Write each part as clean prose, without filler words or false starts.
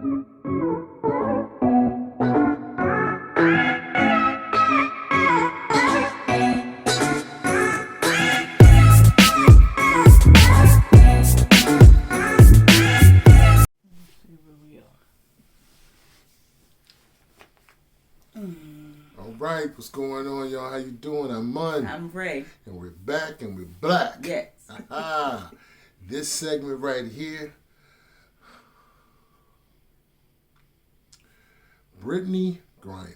Right, what's going on, y'all? How you doing? I'm Mun. I'm Ray. And we're back and we're black. Yes. This segment right here, Brittany Griner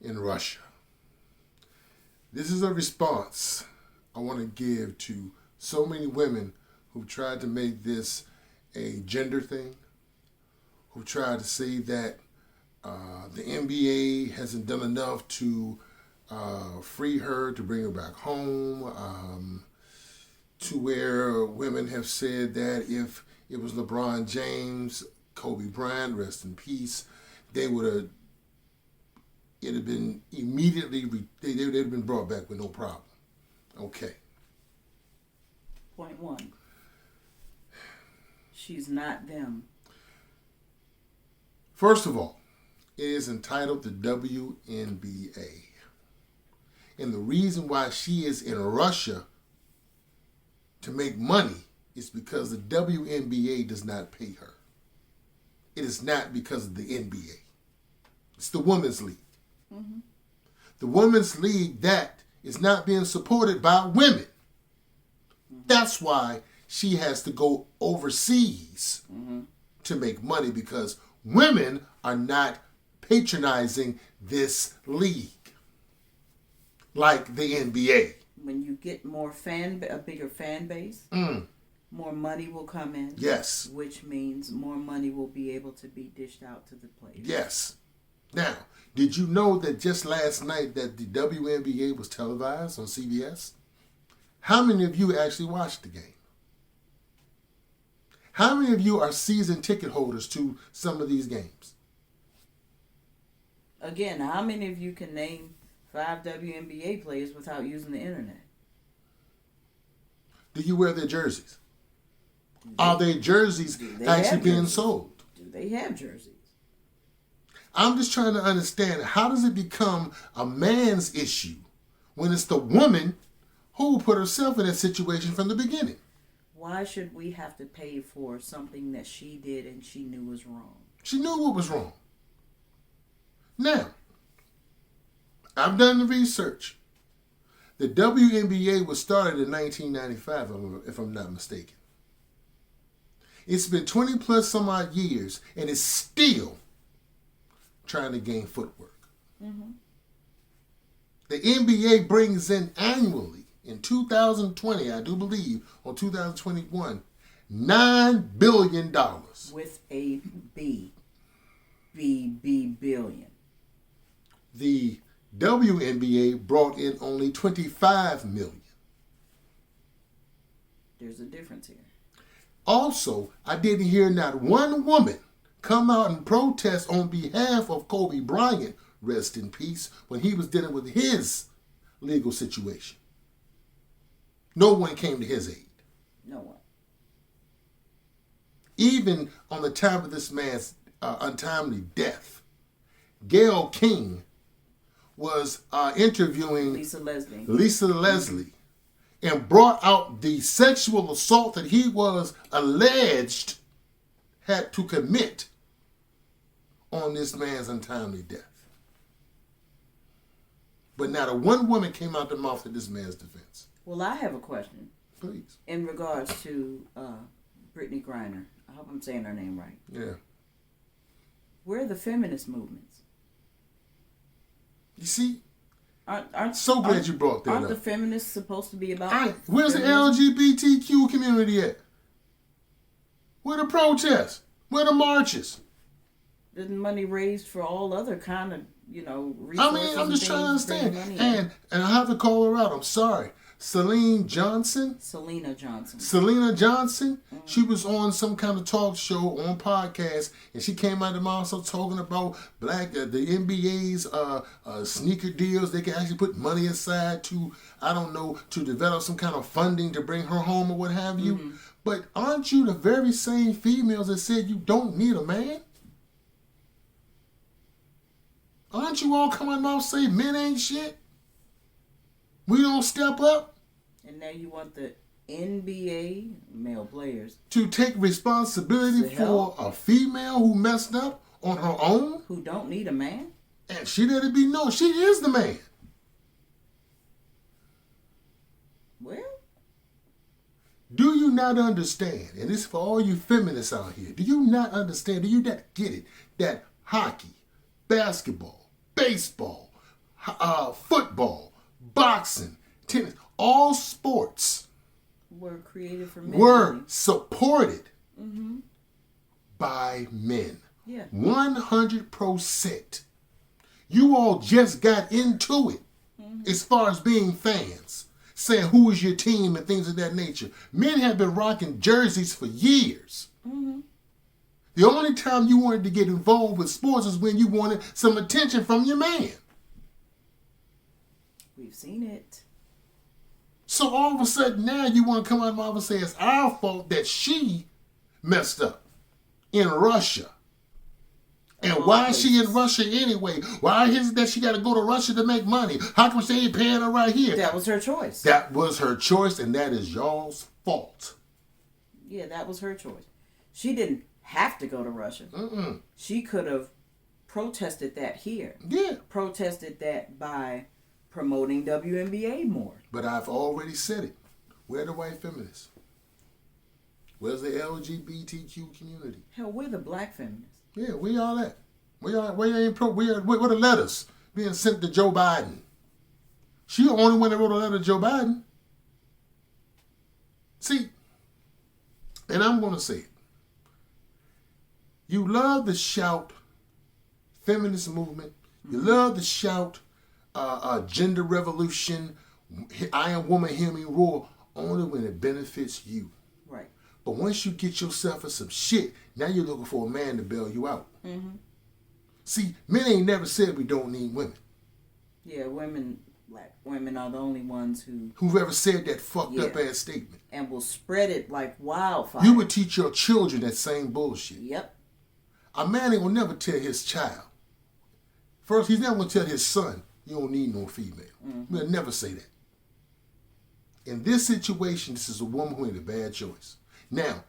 in Russia. This is a response I want to give to so many women who've tried to make this a gender thing, who've tried to say that the NBA hasn't done enough to free her, to bring her back home, to where women have said that if it was LeBron James, Kobe Bryant, rest in peace, it'd have been immediately, they'd have been brought back with no problem. Okay. Point one. She's not them. First of all, it is entitled the WNBA. And the reason why she is in Russia to make money is because the WNBA does not pay her. It is not because of the NBA. It's the Women's League. Mm-hmm. The Women's League that is not being supported by women. Mm-hmm. That's why she has to go overseas to make money, because women are not patronizing this league like the NBA. When you get a bigger fan base, more money will come in. Yes. Which means more money will be able to be dished out to the players. Yes. Now, did you know that just last night that the WNBA was televised on CBS? How many of you actually watched the game? How many of you are season ticket holders to some of these games? Again, how many of you can name 5 WNBA players without using the internet? Do you wear their jerseys? Are their jerseys actually being sold? Do they have jerseys? I'm just trying to understand, how does it become a man's issue when it's the woman who put herself in that situation from the beginning? Why should we have to pay for something that she did and she knew was wrong? She knew what was wrong. Now, I've done the research. The WNBA was started in 1995, if I'm not mistaken. It's been 20 plus some odd years, and it's still trying to gain footwork. Mm-hmm. The NBA brings in annually, in 2020, I do believe, or 2021, $9 billion. With a B. Billion. The WNBA brought in only $25 million. There's a difference here. Also, I didn't hear not one woman come out and protest on behalf of Kobe Bryant, rest in peace, when he was dealing with his legal situation. No one came to his aid. No one. Even on the time of this man's untimely death, Gayle King was interviewing Lisa Leslie and brought out the sexual assault that he was alleged had to commit on this man's untimely death. But not a one woman came out the mouth of this man's defense. Well, I have a question. Please. In regards to Brittany Griner. I hope I'm saying her name right. Yeah. Where are the feminist movements? You see? Aren't so glad you brought that up. Aren't the feminists supposed to be about where's feminism? The LGBTQ community at? Where the protests? Where the marches? There's money raised for all other kind of, resources. I'm just trying to understand. And I have to call her out. I'm sorry. Selena Johnson. Mm-hmm. She was on some kind of talk show on podcast, and she came out of the also talking about the NBA's sneaker deals. They can actually put money aside to, I don't know, to develop some kind of funding to bring her home or what have you. Mm-hmm. But aren't you the very same females that said you don't need a man? Aren't you all coming out and say men ain't shit? We don't step up? And now you want the NBA male players to take responsibility for a female who messed up on her own? Who don't need a man? And she let it be known she is the man. Well, do you not understand, and this is for all you feminists out here, do you not understand, do you not get it, that hockey, basketball, baseball, football, boxing, tennis, all sports were created for men. Were supported mm-hmm. by men. Yeah. 100%. You all just got into it mm-hmm. as far as being fans, saying who is your team and things of that nature. Men have been rocking jerseys for years. Mm-hmm. The only time you wanted to get involved with sports is when you wanted some attention from your man. We've seen it. So all of a sudden now you want to come out and mouth and say it's our fault that she messed up in Russia. And why is she in Russia anyway? Why is it that she got to go to Russia to make money? How come she ain't paying her right here? That was her choice. That was her choice, and that is y'all's fault. Yeah, that was her choice. She didn't have to go to Russia. Mm-mm. She could have protested that here. Yeah. Protested that by promoting WNBA more. But I've already said it. Where are the white feminists? Where's the LGBTQ community? Hell, we're the black feminists. Yeah, we all that. Where are the letters being sent to Joe Biden? She the only one that wrote a letter to Joe Biden. See, and I'm going to say it. You love to shout feminist movement. You love to shout gender revolution, I am woman, hear me roar, only when it benefits you. Right. But once you get yourself in some shit, now you're looking for a man to bail you out. Mm-hmm. See, men ain't never said we don't need women. Yeah, black women are the only ones who've ever said that fucked up ass statement. And will spread it like wildfire. You would teach your children that same bullshit. Yep. A man ain't gonna never tell his child. First, he's never gonna tell his son, you don't need no female. Mm-hmm. He'll never say that. In this situation, this is a woman who made a bad choice. Now,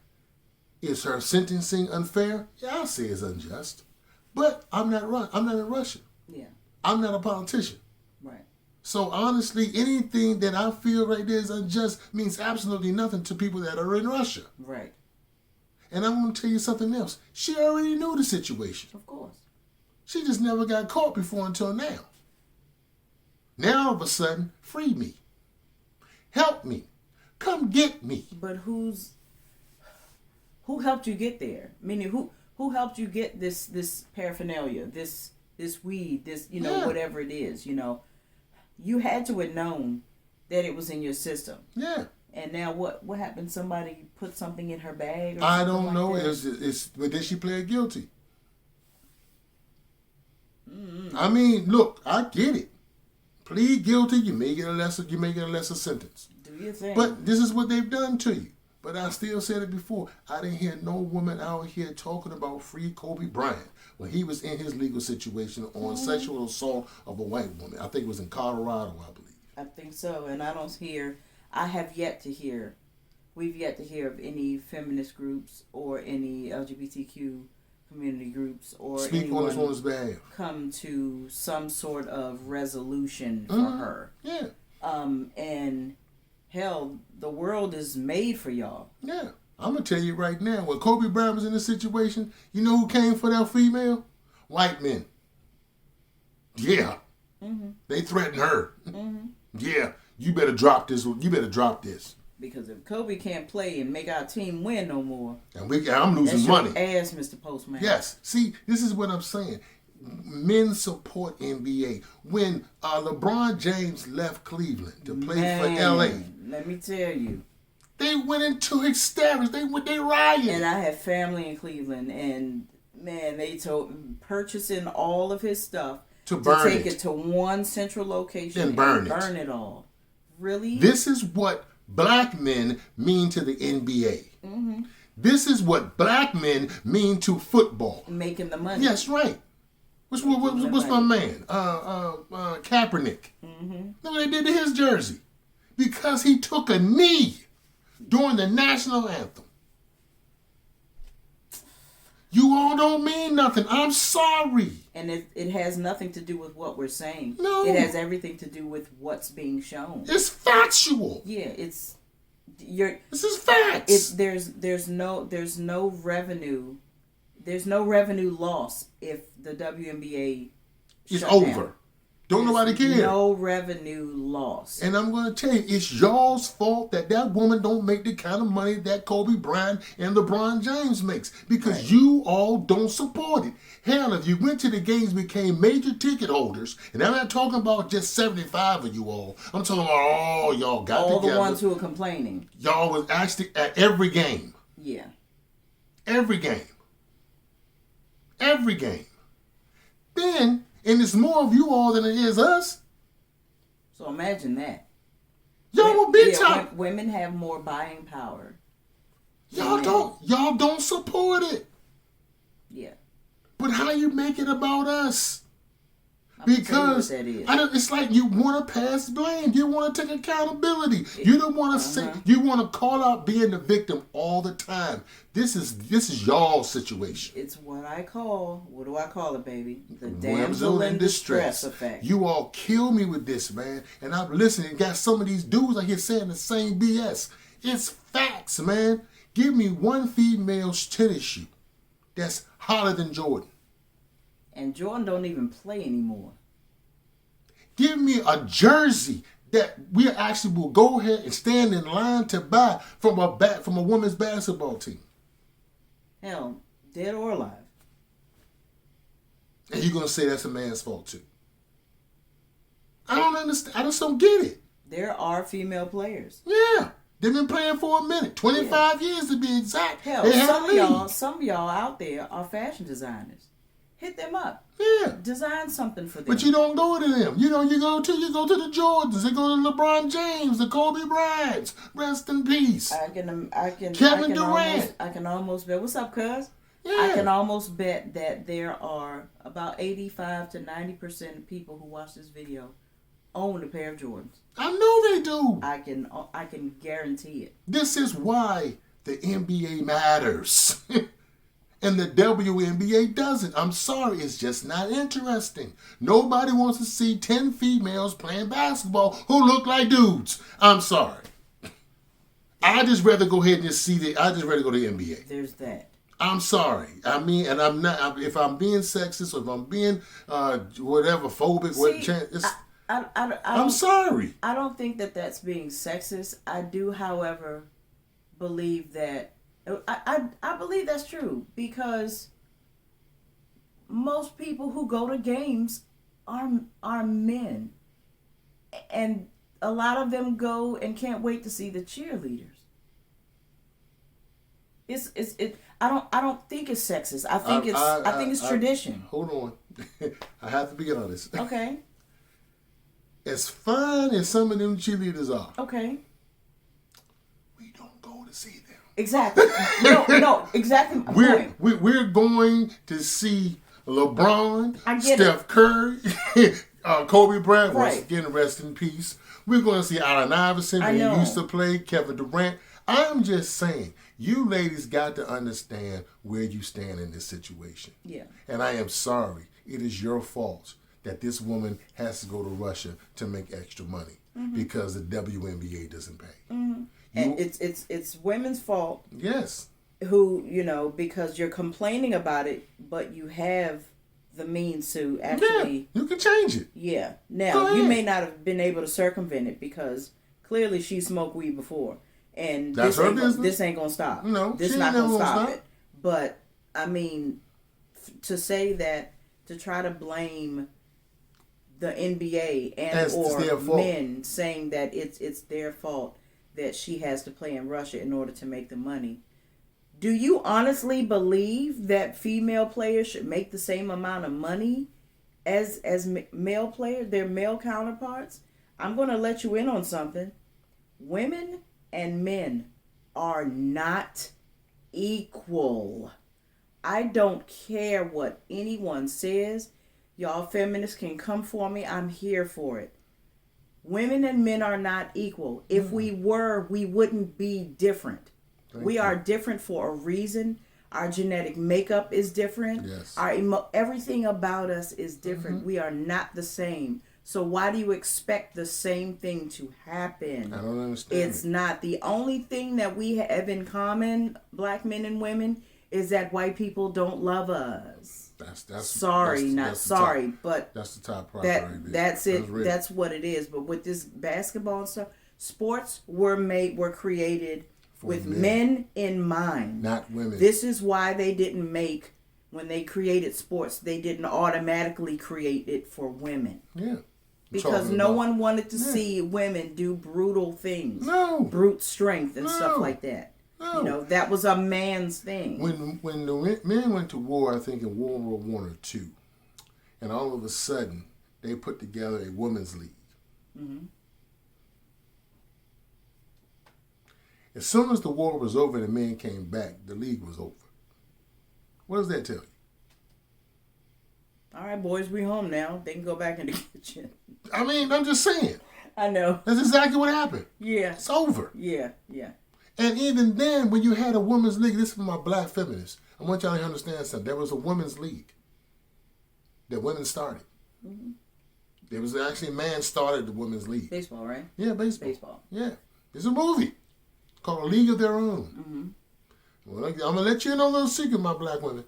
is her sentencing unfair? Yeah, I'll say it's unjust. But I'm not in Russia. Yeah. I'm not a politician. Right. So honestly, anything that I feel right there is unjust means absolutely nothing to people that are in Russia. Right. And I'm going to tell you something else. She already knew the situation. Of course. She just never got caught before until now. Now all of a sudden, free me. Help me. Come get me. But who helped you get there? Meaning who helped you get this paraphernalia, this weed, this, whatever it is, You had to have known that it was in your system. Yeah. And now what happened? Somebody put something in her bag? Or I don't like know. That? But then she pled guilty. Mm-hmm. I mean, look, I get it. Plead guilty, you may get a lesser sentence. Do your thing. But this is what they've done to you. But I still said it before. I didn't hear no woman out here talking about free Kobe Bryant when he was in his legal situation on sexual assault of a white woman. I think it was in Colorado, I believe. I think so. And we've yet to hear of any feminist groups or any LGBTQ community groups or speak on this woman's behalf, come to some sort of resolution for her. Yeah. And hell, the world is made for y'all. Yeah. I'm going to tell you right now, when Kobe Bryant was in this situation, you know who came for that female? White men. Yeah. Mm-hmm. They threatened her. Mm-hmm. Yeah. You better drop this. You better drop this. Because if Kobe can't play and make our team win no more, and I'm losing money. Ass, Mr. Postman. Yes. See, this is what I'm saying. men support NBA. When LeBron James left Cleveland to play for LA, let me tell you, they went into hysterics. They rioted. And I have family in Cleveland, and man, they told purchasing all of his stuff to take it to one central location and burn it all. Really? This is what black men mean to the NBA. Mm-hmm. This is what black men mean to football. Making the money. Yes, right. What's my man? Kaepernick. Mm-hmm. Look what they did to his jersey. Because he took a knee during the national anthem. You all don't mean nothing. I'm sorry. And it has nothing to do with what we're saying. No. It has everything to do with what's being shown. It's factual. Yeah, this is facts. There's no revenue. There's no revenue loss if the WNBA is over. Down. Don't nobody care. No revenue loss. And I'm going to tell you, it's y'all's fault that woman don't make the kind of money that Kobe Bryant and LeBron James makes. Because you all don't support it. Hell, if you went to the games, became major ticket holders, and I'm not talking about just 75 of you all. I'm talking about all y'all got all together. The ones who are complaining. Y'all was actually at every game. Yeah. Every game. Every game. Then... and it's more of you all than it is us. So imagine that. Y'all will be top. Women have more buying power. Y'all don't support it. Yeah. But how you make it about us? Because it's like you want to pass blame. You want to take accountability. You don't want to say. You want to call out being the victim all the time. This is y'all's situation. It's what I call. What do I call it, baby? The damsel in distress effect. You all kill me with this, man. And I'm listening. Got some of these dudes out here saying the same BS. It's facts, man. Give me one female tennis shoe that's hotter than Jordan. And Jordan don't even play anymore. Give me a jersey that we actually will go ahead and stand in line to buy from a women's basketball team. Hell, dead or alive. And you're going to say that's a man's fault too. I don't understand. I just don't get it. There are female players. Yeah. They've been playing for a minute. 25 years to be exact. Hell, some of y'all out there are fashion designers. Hit them up. Yeah. Design something for them. But you don't go to them. You go to the Jordans. You go to LeBron James, the Kobe Bryants. Rest in peace. Kevin Durant. I can almost bet. What's up, cuz? Yeah. I can almost bet that there are about 85 to 90% of people who watch this video own a pair of Jordans. I know they do. I can guarantee it. This is why the NBA matters. And the WNBA doesn't. I'm sorry, it's just not interesting. Nobody wants to see 10 females playing basketball who look like dudes. I'm sorry. I just rather go ahead and just see I just rather go to the NBA. There's that. I'm sorry. I mean, and I'm not. If I'm being sexist or if I'm being whatever phobic, I'm sorry. I don't think that that's being sexist. I do, however, believe that. I believe that's true because most people who go to games are men, and a lot of them go and can't wait to see the cheerleaders. I don't think it's sexist. I think it's tradition. Hold on, I have to be honest. Okay. As fun as some of them cheerleaders are, okay, we don't go to see them. Exactly. No, exactly. We're going to see LeBron, Steph Curry, Kobe Bryant, once again, rest in peace. We're going to see Allen Iverson, who used to play, Kevin Durant. I'm just saying, you ladies got to understand where you stand in this situation. Yeah. And I am sorry. It is your fault that this woman has to go to Russia to make extra money because the WNBA doesn't pay. Mm-hmm. And it's women's fault. Yes. Who, because you're complaining about it, but you have the means to actually... Yeah, you can change it. Yeah. Now, you may not have been able to circumvent it because clearly she smoked weed before. And that's her business. This ain't going to stop. No, this not going to stop it. But, I mean, to say that to try to blame the NBA As or their fault. men, saying that it's their fault that she has to play in Russia in order to make the money. Do you honestly believe that female players should make the same amount of money as male players, their male counterparts? I'm going to let you in on something. Women and men are not equal. I don't care what anyone says. Y'all feminists can come for me. I'm here for it. Women and men are not equal. If we were, we wouldn't be different. We are different for a reason. Our genetic makeup is different. Yes. Everything about us is different. We are not the same. So why do you expect the same thing to happen? I don't understand. It's not. The only thing that we have in common, black men and women, is that white people don't love us. That's sorry, but that's the top priority. That's it. That's what it is. But with this basketball and stuff, sports were created with men in mind, not women. This is why they didn't make, when they created sports, they didn't automatically create it for women. Yeah. Because no one wanted to see women do brutal things. No. Brute strength and stuff like that. No. You know, that was a man's thing. When the men went to war, I think in World War I or II, and all of a sudden they put together a women's league. Mm-hmm. As soon as the war was over and the men came back, the league was over. What does that tell you? All right, boys, we home now. They can go back in the kitchen. I mean, I'm just saying. I know. That's exactly what happened. Yeah. It's over. Yeah. And even then, when you had a women's league, this is for my black feminists. I want y'all to understand something. There was a women's league that women started. Mm-hmm. There was actually a man started the women's league. Baseball, right? Yeah, baseball. Baseball. Yeah. It's a movie called A League of Their Own. Mm-hmm. Well, I'm going to let you in on a little secret, my black women.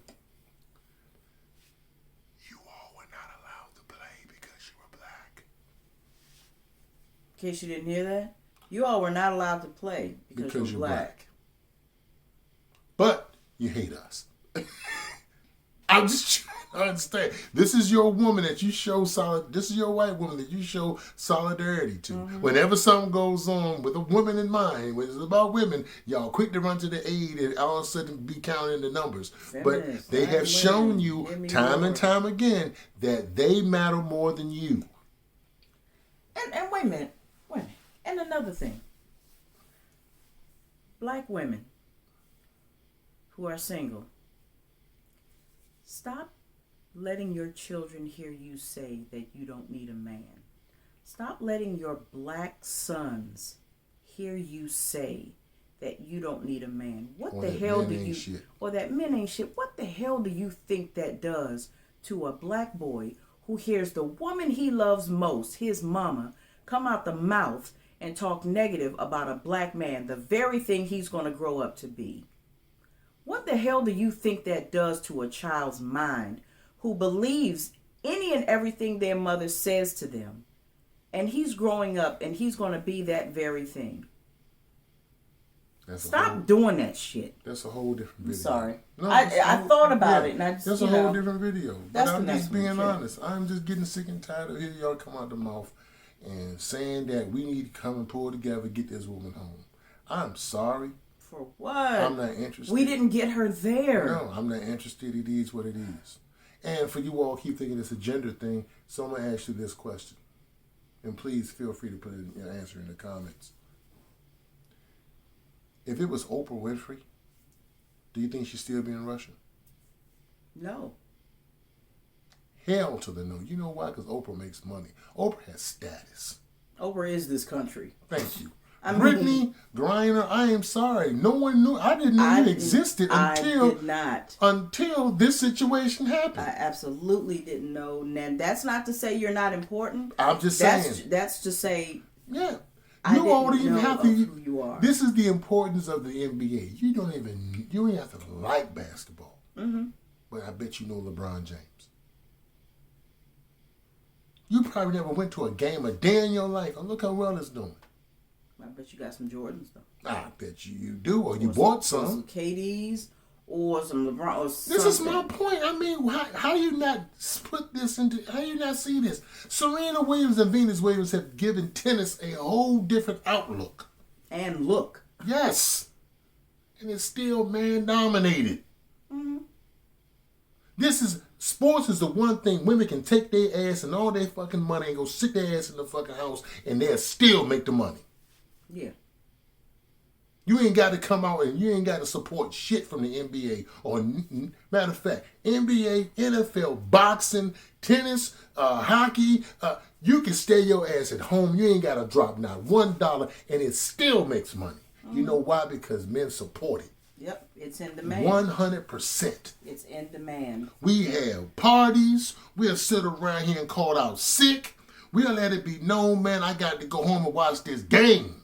You all were not allowed to play because you were black. In case you didn't hear that, you all were not allowed to play because you're black. But you hate us. I'm just trying to understand. This is your woman that you show this is your white woman that you show solidarity to. Mm-hmm. Whenever something goes on with a woman in mind, when it's about women, y'all quick to run to the aid and all of a sudden be counting the numbers. Feminist, but they have shown you time and time again that they matter more than you. And wait a minute. And another thing. Black women who are single, stop letting your children hear you say that you don't need a man. Stop letting your black sons hear you say that you don't need a man. What the hell do you... Or that men ain't shit. What the hell do you think that does to a black boy who hears the woman he loves most, his mama, come out the mouth and talk negative about a black man, the very thing he's going to grow up to be? What the hell do you think that does to a child's mind who believes any and everything their mother says to them? And he's growing up and he's going to be that very thing. Stop doing that shit. That's a whole different video. I'm sorry. No, I thought about it. And I just, that's a whole different video. But I'm just being honest. Shit. I'm just getting sick and tired of hearing y'all come out the mouth and saying that we need to come and pull together, get this woman home. I'm sorry. For what? I'm not interested. We didn't get her there. No, I'm not interested. It is what it is. And for you all keep thinking it's a gender thing, so I'm going to ask you this question. And please feel free to put your answer in the comments. If it was Oprah Winfrey, do you think she'd still be in Russia? No. Hell to the no. You know why? Because Oprah makes money. Oprah has status. Oprah is this country. Thank you. Brittany Griner, I am sorry. No one knew. I didn't know you existed until this situation happened. I absolutely didn't know. And that's not to say you're not important. I'm just saying. That's to say. Yeah. You already even have to. Who you are. This is the importance of the NBA. You don't even have to like basketball. Mm-hmm. But I bet you know LeBron James. You probably never went to a game a day in your life. Oh, look how well it's doing. I bet you got some Jordans though. I bet you do, or you bought some. KDs, or some LeBron or something. This is my point. I mean, how you not put this into? How you not see this? Serena Williams and Venus Williams have given tennis a whole different outlook. And look. Yes, and it's still man dominated. Mm-hmm. Sports is the one thing women can take their ass and all their fucking money and go sit their ass in the fucking house and they'll still make the money. Yeah. You ain't got to come out and you ain't got to support shit from the NBA. Or, matter of fact, NBA, NFL, boxing, tennis, hockey, you can stay your ass at home. You ain't got to drop not $1 and it still makes money. Mm-hmm. You know why? Because men support it. Yep, it's in demand. 100%. It's in demand. We have parties. We'll sit around here and call out sick. We'll let it be known, man, I got to go home and watch this game.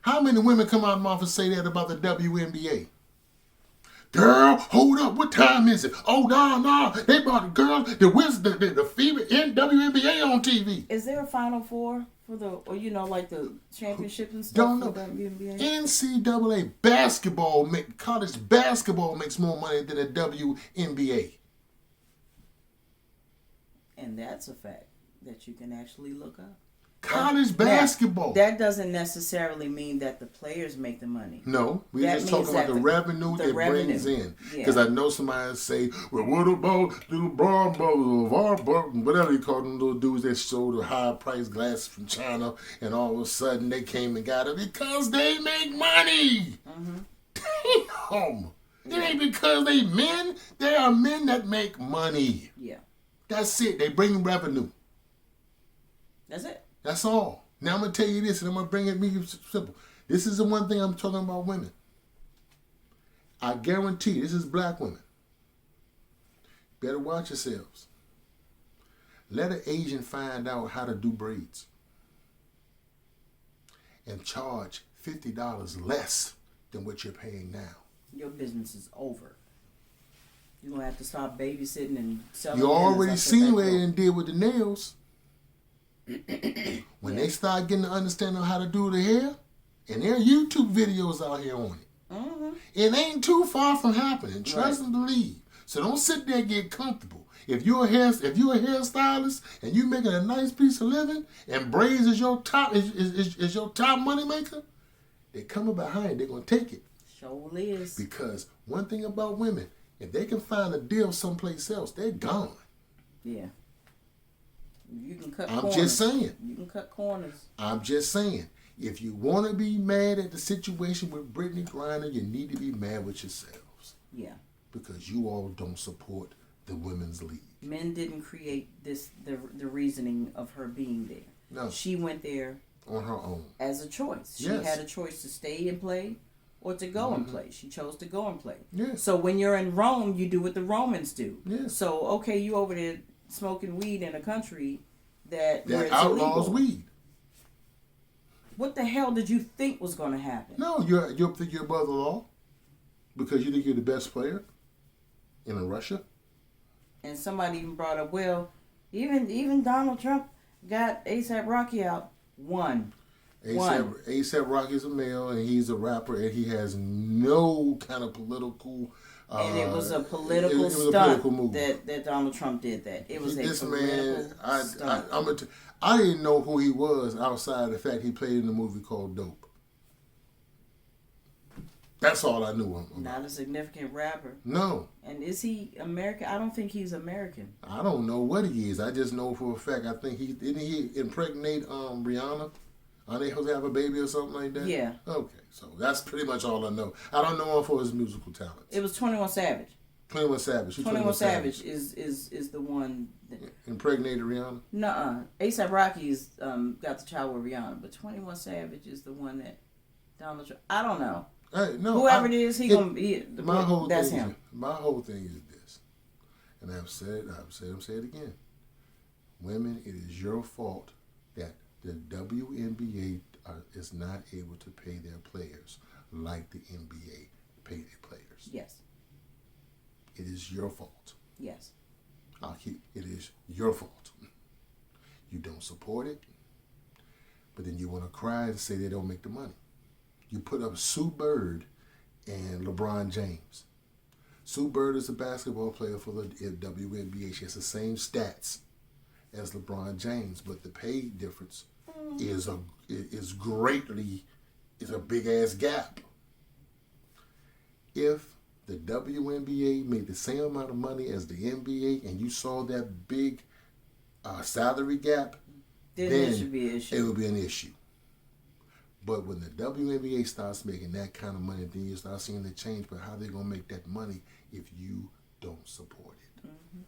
How many women come out of my office and say that about the WNBA? Girl, hold up, what time is it? Oh, no, they brought the girl, the female in WNBA on TV. Is there a Final Four for like the championship and stuff? Don't know. For WNBA? NCAA basketball, college basketball makes more money than the WNBA. And that's a fact that you can actually look up. College basketball. That doesn't necessarily mean that the players make the money. No, we're just talking about the revenue that brings in. Because I know somebody say, well, what about the LeBron brothers or whatever you call them little dudes that sold the high price glasses from China and all of a sudden they came and got it because they make money. Mm-hmm. Damn. It ain't because they men. They are men that make money. Yeah. That's it. They bring revenue. That's it. That's all. Now I'm going to tell you this, and I'm going to bring it simple. This is the one thing I'm talking about women. I guarantee this is black women. Better watch yourselves. Let an Asian find out how to do braids and charge $50 less than what you're paying now. Your business is over. You're going to have to stop babysitting and selling. You already seen what they did with the nails. When they start getting to understand how to do the hair, and there are YouTube videos out here on it. Mm-hmm. It ain't too far from happening. Trust and believe. So don't sit there and get comfortable. If you're a hairstylist and you making a nice piece of living, and braids is your top is your top money maker, they coming behind. They're gonna take it. Surely is. Because one thing about women, if they can find a deal someplace else, they're gone. Yeah. You can cut corners. I'm just saying. You can cut corners. I'm just saying. If you want to be mad at the situation with Brittany Griner, you need to be mad with yourselves. Yeah. Because you all don't support the women's league. Men didn't create the reasoning of her being there. No. She went there on her own. As a choice. She Yes. had a choice to stay and play or to go and play. She chose to go and play. Yes. So when you're in Rome, you do what the Romans do. Yes. So, okay, you over there smoking weed in a country that outlaws weed. What the hell did you think was going to happen? No, you're above the law because you think you're the best player in Russia. And somebody even brought up, well, even Donald Trump got A$AP Rocky out. One. A$AP Rocky's a male and he's a rapper and he has no kind of political. And it was a political stunt that Donald Trump did that. It was this a political man. stunt. I didn't know who he was outside the fact he played in a movie called Dope. That's all I knew him about. Not a significant rapper. No. And is he American? I don't think he's American. I don't know what he is. I just know for a fact. I think didn't he impregnate Rihanna? Are they supposed to have a baby or something like that? Yeah. Okay, so that's pretty much all I know. I don't know him for his musical talents. It was 21 Savage. 21 Savage. 21 Savage is the one that impregnated Rihanna. Nuh-uh. A$AP Rocky's got the child with Rihanna, but 21 Savage is the one that Donald Trump. I don't know. Whoever it is, that's him. My whole thing is this, and I've said it again. Women, it is your fault that the WNBA is not able to pay their players like the NBA pay their players. Yes. It is your fault. Yes. It is your fault. You don't support it, but then you want to cry and say they don't make the money. You put up Sue Bird and LeBron James. Sue Bird is a basketball player for the WNBA. She has the same stats as LeBron James, but the pay difference is a big ass gap. If the WNBA made the same amount of money as the NBA, and you saw that big salary gap, then it should be an issue. It would be an issue. But when the WNBA starts making that kind of money, then you start seeing the change. But how they gonna make that money if you don't support it? Mm-hmm.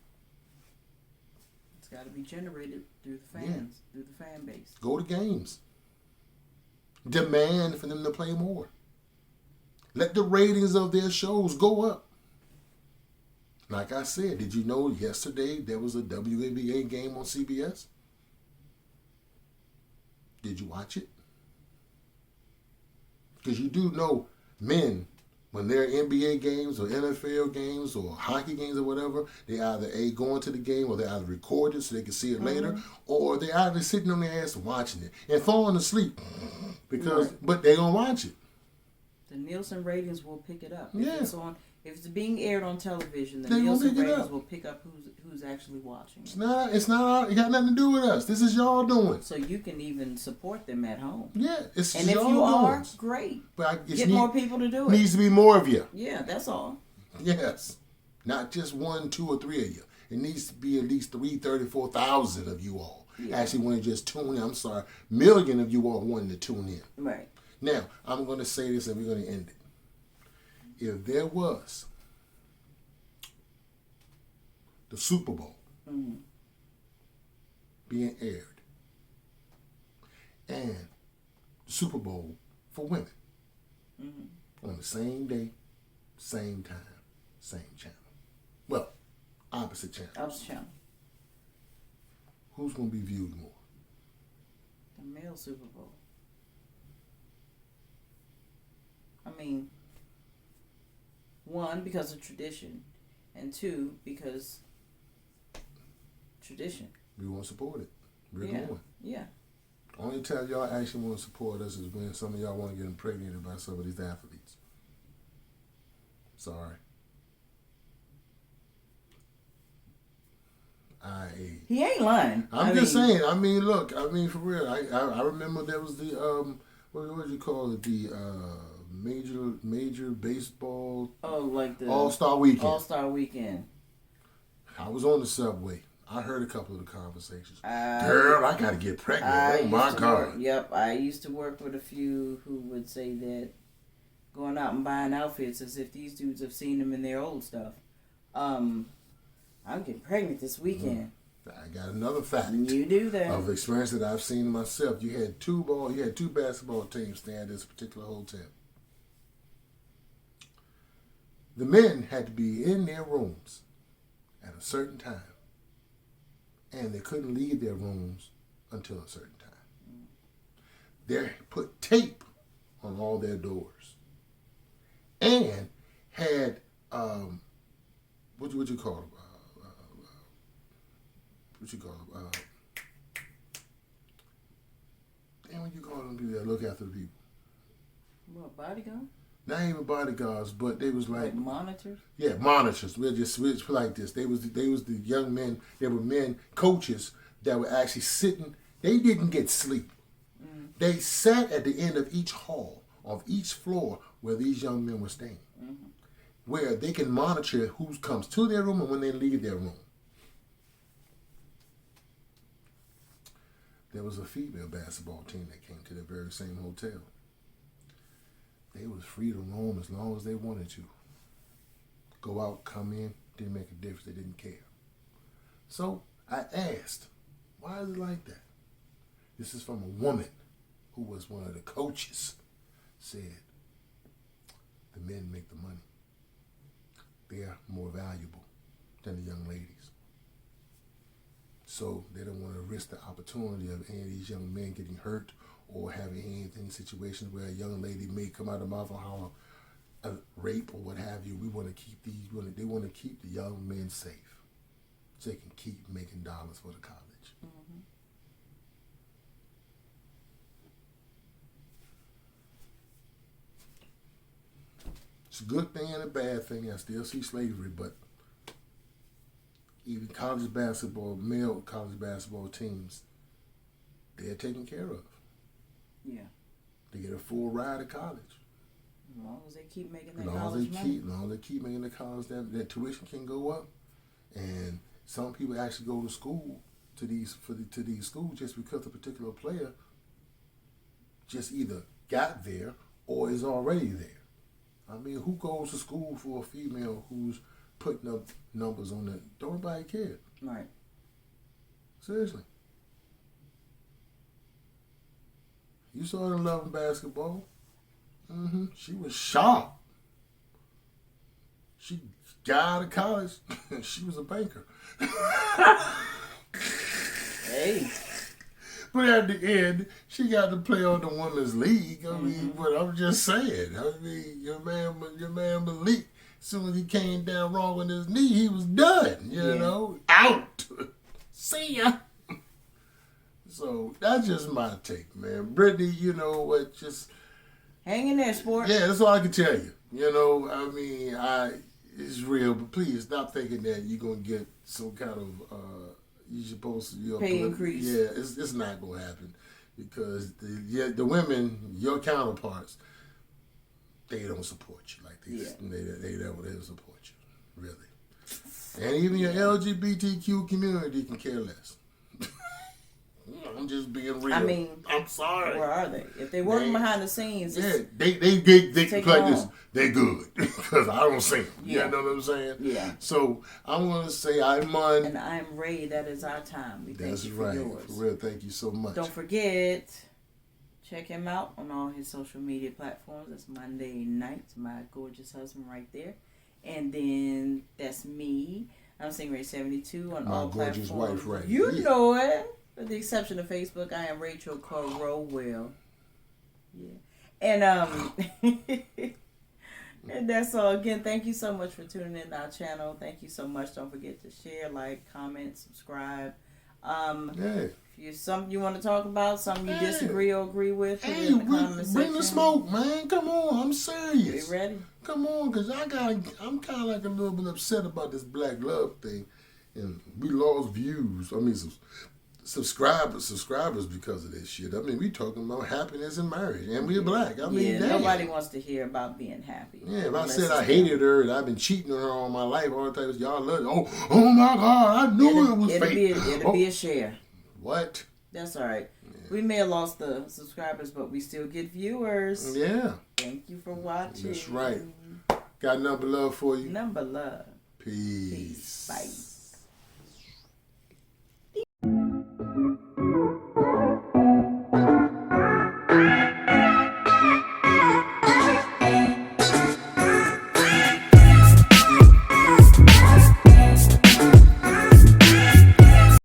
It's got to be generated through the fans, through the fan base. Go to games. Demand for them to play more. Let the ratings of their shows go up. Like I said, did you know yesterday there was a WNBA game on CBS? Did you watch it? Because you do know men, when they're NBA games or NFL games or hockey games or whatever, they either going to the game or they either record it so they can see it later, or they're either sitting on their ass watching it and falling asleep but they're going to watch it. The Nielsen ratings will pick it up. Yeah. If it's being aired on television, the They Nielsen pick it ratings up. will pick up who's actually watching it. It's not, it got nothing to do with us. This is y'all doing. So you can even support them at home. Yeah, it's And if y'all you are, doing. great. But Get more people to do it. Needs to be more of you. Yeah, that's all. Yes. Not just 1, 2, or 3 of you. It needs to be at least 34,000 of you all. Yeah. Actually want to just tune in. I'm sorry. Million of you all wanting to tune in. Right. Now, I'm going to say this and we're going to end it. If there was the Super Bowl being aired and the Super Bowl for women on the same day, same time, same channel. Well, opposite channel. Opposite channel. Who's going to be viewed more? The male Super Bowl. I mean, 1, because of tradition, and 2, because tradition. We want to support it. We're Yeah. going. Yeah. Only time y'all actually want to support us is when some of y'all want to get impregnated by some of these athletes. Sorry. He ain't lying. I'm just saying. I mean, look. I mean, for real. I remember there was the what would you call it? The major baseball. Oh, like the All-Star Weekend. All-Star Weekend. I was on the subway. I heard a couple of the conversations. Girl, I gotta get pregnant. Oh my God. I used to work with a few who would say that going out and buying outfits as if these dudes have seen them in their old stuff. I'm getting pregnant this weekend. I got another fact. You do that. Of experience that I've seen myself. You had two basketball teams staying at this particular hotel. The men had to be in their rooms at a certain time. And they couldn't leave their rooms until a certain time. They put tape on all their doors. And had, what you call them? What you call them? What you call them people that look after the people? What, bodyguard? Not even bodyguards, but they was like monitors. Yeah, monitors. We'll just switch like this. They was the young men. They were men coaches that were actually sitting. They didn't get sleep. They sat at the end of each hall, of each floor where these young men were staying, where they can monitor who comes to their room and when they leave their room. There was a female basketball team that came to the very same hotel. They was free to roam as long as they wanted to. Go out, come in, didn't make a difference. They didn't care. So I asked, why is it like that? This is from a woman who was one of the coaches. Said, the men make the money. They are more valuable than the young ladies. So they don't want to risk the opportunity of any of these young men getting hurt or having anything situations where a young lady may come out of the mouth on how a rape or what have you. We want to keep they want to keep the young men safe so they can keep making dollars for the college. It's a good thing and a bad thing. I still see slavery, but even college basketball, male college basketball teams, they're taken care of. Yeah. They get a full ride to college. As long as they keep making that college money. As long as they keep making the college, that tuition can go up. And some people actually go to school to these schools just because a particular player just either got there or is already there. I mean, who goes to school for a female who's putting up numbers on that? Don't nobody care. Right. Seriously. You saw her in Love and Basketball. Mm-hmm. She was sharp. She got out of college. She was a banker. Hey. But at the end, she got to play on the women's league. I mean, but I'm just saying. I mean, your man Malik, as soon as he came down wrong with his knee, he was done. You know, out. See ya. So that's just my take, man. Brittany, you know what? Just hang in there, sport. Yeah, that's all I can tell you. You know, I mean, it's real, but please stop thinking that you're gonna get some kind of you're supposed to pay increase. Yeah, it's not gonna happen because the women, your counterparts, they don't support you like this. They don't support you, really. And even your LGBTQ community can care less. I'm just being real. I mean, I'm sorry. Where are they? If they working behind the scenes, they can play this. They're good because I don't sing. Yeah. You know what I'm saying? Yeah. So I'm gonna say I'm Mun. And I'm Ray. That is our time. We thank you for yours. For real, thank you so much. Don't forget, check him out on all his social media platforms. That's Monday Nights. My gorgeous husband right there, and then that's me. I'm Stingray72 on all platforms. My gorgeous wife, right? You know it. With the exception of Facebook, I am Rachel Corrowell. Yeah. And and that's all. Again, thank you so much for tuning in to our channel. Thank you so much. Don't forget to share, like, comment, subscribe. If you something you want to talk about, something you disagree or agree with, put it in the comment section. Bring the smoke, man. Come on, I'm serious. You ready? Come on, because I'm kind of like a little bit upset about this Black Love thing. And we lost views. I mean, subscribers because of this shit. I mean, we talking about happiness and marriage, and we're Black. I mean, nobody wants to hear about being happy. Yeah, if I said I hated her and I've been cheating on her all my life, all the time, y'all love it. Oh my God, I knew it was fake. It'll be a share. What? That's all right. Yeah. We may have lost the subscribers, but we still get viewers. Yeah. Thank you for watching. That's right. Got number love for you. Number love. Peace. Bye.